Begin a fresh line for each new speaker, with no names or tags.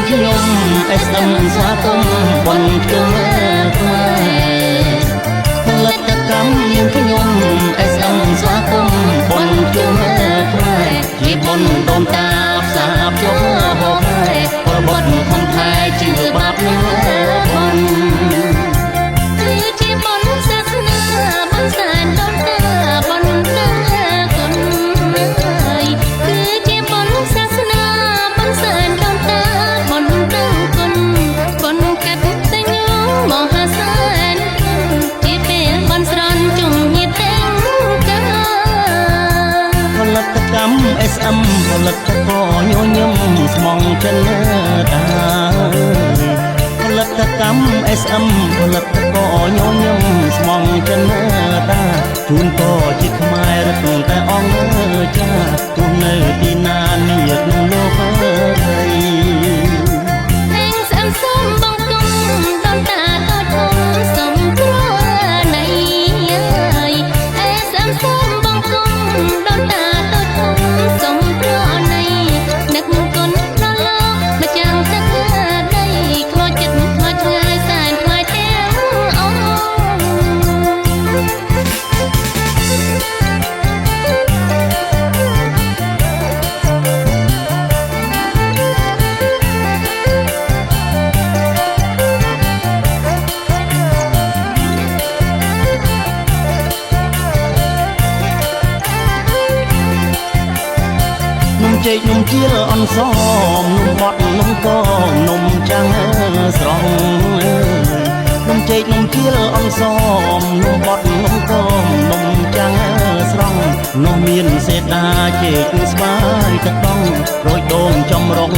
ខ្ញុំ SM ស្វាគមន៍បុណ្យភ្ជុំខ្មែរផលិតកម្មនាងខ្ញុំ SM ស្វាគមន៍បុណ្យភ្ជុំខ្មែរជាបុណ្យដូនតាផ្សារភ្ជាប់ហូបហើយពលបុត្រខំថែជឿបាបនឹងបុណ្យគឺជាបុណ្យសាសនាបុណ្យសែនដូនតាបុណ្យដឹងគុណហើយគឺជាបុណ្យសាសនាបុណ្យសែនដូនតាបុណ្យដឹងគុណបុណ្យកតញ្ញូមហាសែនជាពេលបន់ស្រន់ជុំញាតិទាំងកាផលិតកម្ម SM ផលិតករញញឹមស្មងចិនតាផលិតកម្ម SM ផលិតករញញឹមស្មងចិនតាជូនពរជាខ្មែររត់តែអង្គចាទោះនៅទីណានាក្នុងលោកហើយ សូមបង្គំដូនតាតូចធំសូមព្រោះណៃអើយSM សូមបង្គំដូនតាតូចធំសូមព្រោះណៃនឹកគុណដល់លោកម្ចាំងទឹកដីខ្លោចចិត្តខ្លោចឆ្ងាយសែនថ្លៃទាំងអង្គ នំចេកនំជាលអនសមនំបត់នំកងនំចាំងស្រង់នំចេកនំជាលអនសមនំបត់នំកងនំចាំងស្រង់នំមានសេតាចេកស្វាយទឹកដងរយដូងចំរង